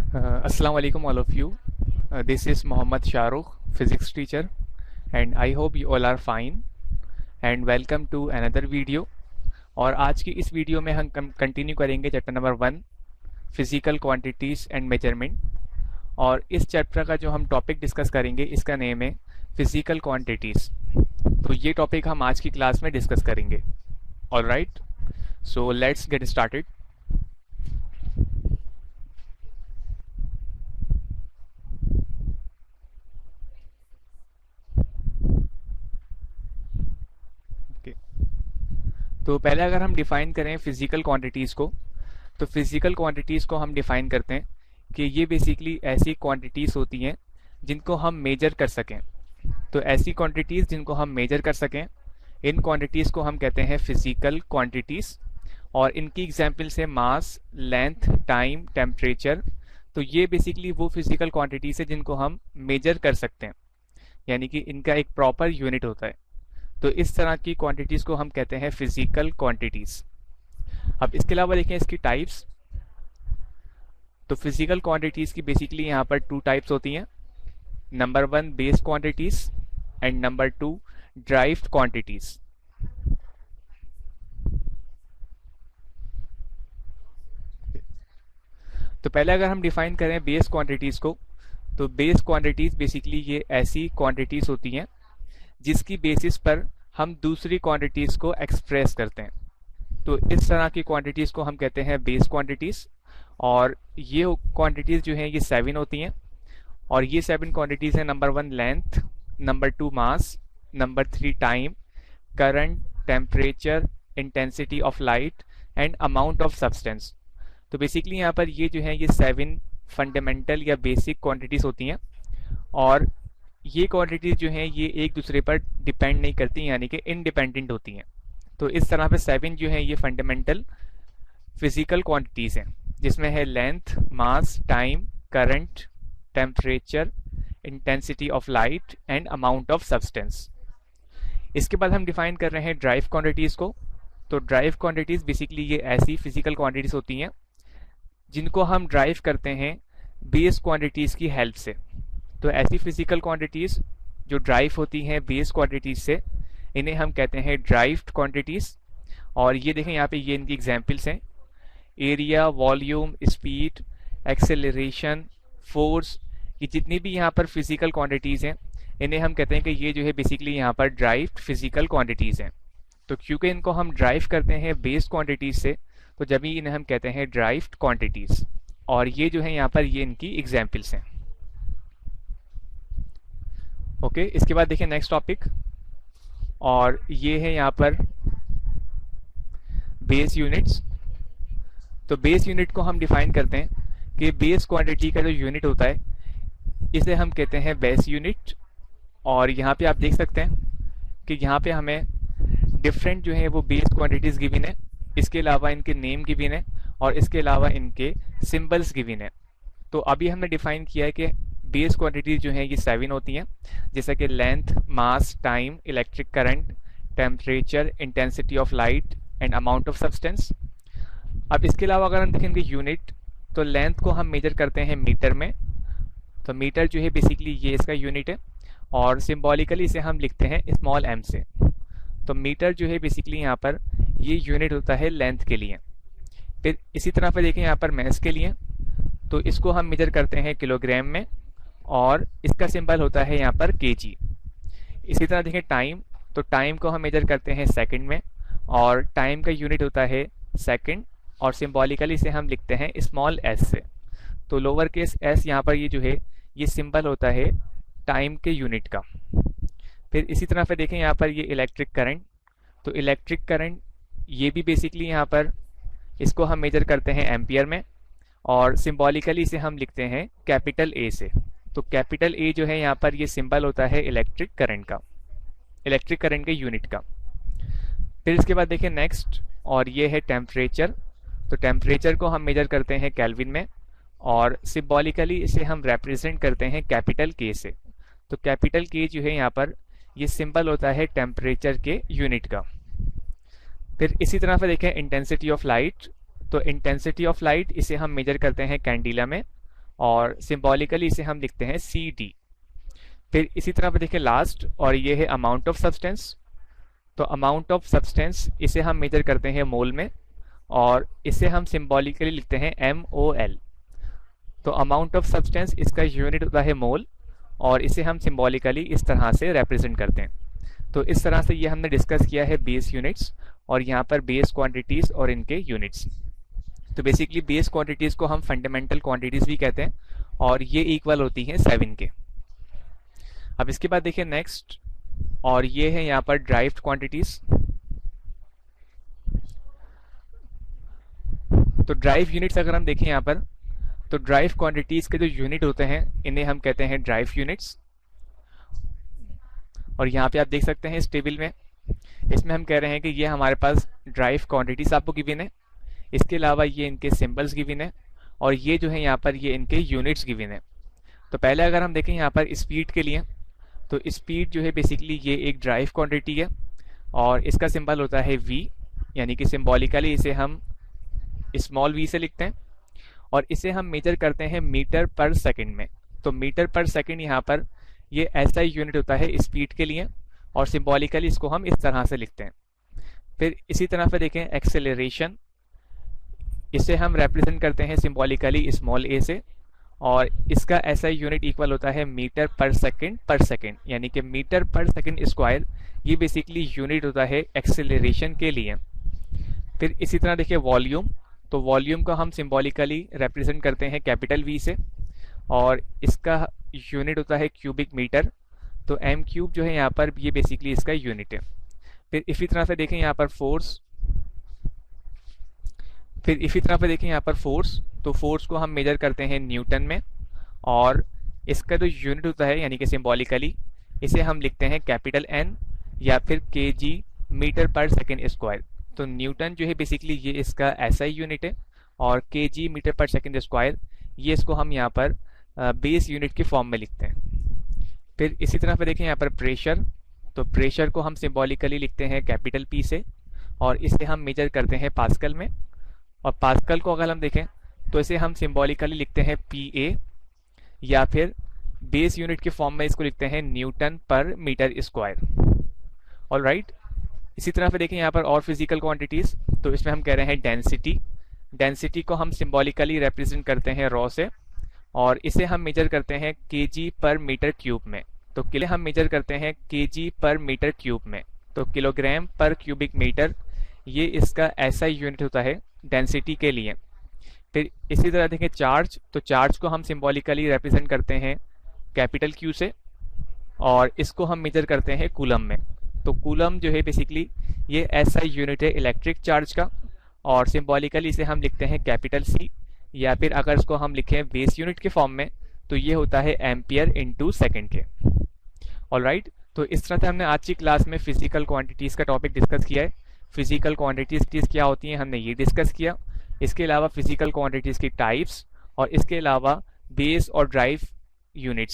Assalamu alaikum all of you. This is Mohammad Shahrukh, physics teacher, and I hope you all are fine. And welcome to another video. और आज की इस video में हम continue करेंगे chapter number 1, physical quantities and measurement. और इस chapter का जो हम टॉपिक डिस्कस करेंगे इसका नेम है फिजिकल क्वांटिटीज। तो ये टॉपिक हम आज की क्लास में डिस्कस करेंगे। Alright, so let's get started. तो पहले अगर हम डिफाइन करें फिजिकल क्वांटिटीज़ को, तो फिजिकल क्वांटिटीज़ को हम डिफाइन करते हैं कि ये बेसिकली ऐसी क्वांटिटीज़ होती हैं जिनको हम मेजर कर सकें। तो ऐसी क्वांटिटीज़ जिनको हम मेजर कर सकें, इन क्वांटिटीज़ को हम कहते हैं फिजिकल क्वांटिटीज़। और इनकी एग्जांपल्स है मास, लेंथ, टाइम, टेम्परेचर। तो ये बेसिकली वो फिजिकल क्वांटिटीज़ है जिनको हम मेजर कर सकते हैं, यानी कि इनका एक प्रॉपर यूनिट होता है। तो इस तरह की क्वांटिटीज़ को हम कहते हैं फिजिकल क्वांटिटीज़। अब इसके अलावा देखें इसकी टाइप्स। तो फिजिकल क्वांटिटीज़ की बेसिकली यहाँ पर 2 टाइप्स होती हैं। Number 1 base quantities and number 2 derived quantities. तो पहले अगर हम डिफाइन करें बेस क्वांटिटीज़ को, तो बेस क्वांटिटीज़ बेसिकली ये ऐसी क्वांटिटीज़ होती हैं जिसकी बेसिस पर हम दूसरी क्वांटिटीज़ को एक्सप्रेस करते हैं। तो इस तरह की क्वांटिटीज़ को हम कहते हैं बेस क्वांटिटीज़। और ये क्वांटिटीज़ जो हैं ये 7 होती हैं। और ये 7 क्वांटिटीज़ हैं। Number 1 length, number 2 mass, number 3 time, current, temperature, intensity of light and amount of substance. तो बेसिकली यहाँ पर ये जो है ये 7 फंडामेंटल या बेसिक क्वांटिटीज़ होती हैं। और ये क्वांटिटीज जो हैं ये एक दूसरे पर डिपेंड नहीं करती, यानी कि इंडिपेंडेंट होती हैं। तो इस तरह पे 7 जो हैं ये फंडामेंटल फिजिकल क्वांटिटीज़ हैं, जिसमें है length, mass, time, current, temperature, intensity of light and amount of substance. इसके बाद हम डिफाइन कर रहे हैं ड्राइव क्वांटिटीज़ को। तो ड्राइव क्वांटिटीज़ बेसिकली ये ऐसी फिजिकल क्वांटिटीज़ होती हैं जिनको हम ड्राइव करते हैं बेस क्वांटिटीज़ की हेल्प से। तो ऐसी फिजिकल क्वांटिटीज़ जो ड्राइव होती हैं बेस क्वांटिटीज़ से, इन्हें हम कहते हैं ड्राइव्ड क्वांटिटीज़। और ये देखें यहाँ पे ये इनकी एग्जांपल्स हैं। Area, volume, speed, acceleration, force, ये जितनी भी यहाँ पर फिजिकल क्वांटिटीज़ हैं इन्हें हम कहते हैं कि ये जो है बेसिकली यहाँ पर ड्राइव्ड फिजिकल क्वांटिटीज़ हैं। तो क्योंकि इनको हम ड्राइव करते हैं बेस क्वांटिटीज़ से, तो जब ही इन्हें हम कहते हैं ड्राइव्ड क्वांटिटीज़। और ये जो है यहाँ पर ये इनकी एग्जाम्पल्स हैं। ओके, इसके बाद देखिए नेक्स्ट टॉपिक, और ये है यहाँ पर बेस यूनिट्स। तो बेस यूनिट को हम डिफाइन करते हैं कि बेस क्वांटिटी का जो यूनिट होता है इसे हम कहते हैं बेस यूनिट। और यहाँ पे आप देख सकते हैं कि यहाँ पे हमें डिफरेंट जो है वो बेस क्वांटिटीज़ गिवन है, इसके अलावा इनके नेम गिवन है और इसके अलावा इनके सिंबल्स गिवन है। तो अभी हमने डिफाइन किया है कि बेस क्वांटिटीज जो हैं ये 7 होती हैं, जैसा कि length, mass, time, electric current, temperature, intensity of light and amount of substance. अब इसके अलावा अगर हम देखेंगे यूनिट, तो लेंथ को हम मेजर करते हैं मीटर में। तो मीटर जो है बेसिकली ये इसका यूनिट है और सिम्बॉलिकली इसे हम लिखते हैं स्मॉल m से। तो मीटर जो है बेसिकली यहाँ पर ये यूनिट होता है लेंथ के लिए। फिर इसी तरह पर देखें यहाँ पर मैस के लिए, तो इसको हम मेजर करते हैं किलोग्राम में और इसका सिंबल होता है यहाँ पर kg। इसी तरह देखें टाइम, तो टाइम को हम मेजर करते हैं सेकंड में और टाइम का यूनिट होता है सेकंड और सिंबॉलिकली इसे हम लिखते हैं स्मॉल s से। तो लोअर केस s यहाँ पर ये जो है ये सिंबल होता है टाइम के यूनिट का। फिर इसी तरह पे देखें यहाँ पर ये इलेक्ट्रिक करंट, तो इलेक्ट्रिक करंट ये भी बेसिकली यहाँ पर इसको हम मेजर करते हैं एम्पियर में और सिंबॉलिकली इसे हम लिखते हैं कैपिटल A से। तो कैपिटल A जो है यहाँ पर ये सिंबल होता है इलेक्ट्रिक करंट का, इलेक्ट्रिक करंट के यूनिट का। फिर इसके बाद देखिए नेक्स्ट, और ये है टेम्परेचर। तो टेम्परेचर को हम मेजर करते हैं केल्विन में और सिंबॉलिकली इसे हम रिप्रेजेंट करते हैं कैपिटल K से। तो कैपिटल K जो है यहाँ पर ये सिंबल होता है टेम्परेचर के यूनिट का। फिर इसी तरह से देखें इंटेंसिटी ऑफ लाइट, तो इंटेंसिटी ऑफ लाइट इसे हम मेजर करते हैं कैंडिला में और सिंबॉलिकली इसे हम लिखते हैं CD। फिर इसी तरह पे देखें लास्ट, और ये है अमाउंट ऑफ सब्सटेंस। तो अमाउंट ऑफ सब्सटेंस इसे हम मेजर करते हैं मोल में, और इसे हम सिंबॉलिकली लिखते हैं MOL। तो अमाउंट ऑफ सब्सटेंस इसका यूनिट होता है मोल, और इसे हम सिंबॉलिकली इस तरह से रिप्रेजेंट करते हैं। तो इस तरह से ये हमने डिस्कस किया है बेस यूनिट्स, और यहाँ पर बेस क्वांटिटीज और इनके यूनिट्स। तो बेसिकली बेस क्वांटिटीज को हम फंडामेंटल क्वांटिटीज भी कहते हैं, और ये इक्वल होती हैं 7 के। अब इसके बाद देखिए नेक्स्ट, और ये है यहाँ पर ड्राइव्ड क्वांटिटीज। तो ड्राइव यूनिट्स अगर हम देखें यहाँ पर, तो ड्राइव क्वांटिटीज के जो यूनिट होते हैं इन्हें हम कहते हैं ड्राइव यूनिट्स। और यहाँ पे आप देख सकते हैं इस टेबल में, इसमें हम कह रहे हैं कि ये हमारे पास ड्राइव क्वांटिटीज आपको गिवन है, इसके अलावा ये इनके सिंबल्स गिवन है, और ये जो है यहाँ पर ये इनके यूनिट्स गिवन है। तो पहले अगर हम देखें यहाँ पर स्पीड के लिए, तो स्पीड जो है बेसिकली ये एक ड्राइव क्वांटिटी है, और इसका सिंबल होता है V, यानी कि सिंबॉलिकली इसे हम स्मॉल v से लिखते हैं, और इसे हम मेजर करते हैं मीटर पर सेकंड में। तो मीटर पर सेकंड यहाँ पर ये ऐसा ही यूनिट होता है स्पीड के लिए, और सिंबॉलिकली इसको हम इस तरह से लिखते हैं। फिर इसी तरह से देखें एक्सेलरेशन, इसे हम रिप्रेजेंट करते हैं सिंबॉलिकली स्मॉल a से, और इसका ऐसा यूनिट इक्वल होता है मीटर पर सेकंड, यानी कि मीटर पर सेकंड स्क्वायर ये बेसिकली यूनिट होता है एक्सेलरेशन के लिए। फिर इसी तरह देखिए वॉल्यूम, तो वॉल्यूम को हम सिंबॉलिकली रिप्रेजेंट करते हैं कैपिटल V से, और इसका यूनिट होता है क्यूबिक मीटर। तो m³ जो है यहाँ पर ये बेसिकली इसका यूनिट है। फिर इसी तरह से देखें यहाँ पर फोर्स, तो फोर्स को हम मेजर करते हैं न्यूटन में, और इसका जो यूनिट होता है यानी कि सिंबॉलिकली इसे हम लिखते हैं कैपिटल N या फिर kg मीटर पर सेकंड स्क्वायर। तो न्यूटन जो है बेसिकली ये इसका ऐसा ही यूनिट है, और kg मीटर पर सेकंड स्क्वायर ये इसको हम यहाँ पर बेस यूनिट के फॉर्म में लिखते हैं। फिर इसी तरह पे देखें यहाँ पर प्रेशर, तो प्रेशर को हम सिंबॉलिकली लिखते हैं कैपिटल P से, और इसे हम मेजर करते हैं पास्कल में। और पास्कल को अगर हम देखें तो इसे हम सिंबॉलिकली लिखते हैं PA, या फिर बेस यूनिट के फॉर्म में इसको लिखते हैं न्यूटन पर मीटर स्क्वायर। ऑलराइट, इसी तरह पे देखें यहाँ पर और फिजिकल क्वांटिटीज, तो इसमें हम कह रहे हैं डेंसिटी को हम सिंबॉलिकली रिप्रेजेंट करते हैं रॉ से, और इसे हम मेजर करते हैं kg पर मीटर क्यूब में। तो किले हम मेजर करते हैं kg पर मीटर क्यूब में, तो किलोग्राम पर क्यूबिक मीटर ये इसका ऐसा यूनिट होता है डेंसिटी के लिए। फिर इसी तरह देखें चार्ज, तो चार्ज को हम सिंबॉलिकली रिप्रेजेंट करते हैं कैपिटल Q से, और इसको हम मेजर करते हैं कूलम में। तो कूलम जो है बेसिकली ये ऐसा यूनिट है इलेक्ट्रिक चार्ज का, और सिंबॉलिकली इसे हम लिखते हैं कैपिटल C, या फिर अगर इसको हम लिखें बेस यूनिट के फॉर्म में तो ये होता है एम्पियर इनटू सेकंड के। ऑलराइट, तो इस तरह से हमने आज की क्लास में फिजिकल क्वांटिटीज़ का टॉपिक डिस्कस किया है। फिजिकल क्वांटिटीज़ क्या होती हैं हमने ये डिस्कस किया। इसके अलावा फिजिकल क्वांटिटीज़ की टाइप्स, और इसके अलावा बेस और ड्राइव यूनिट्स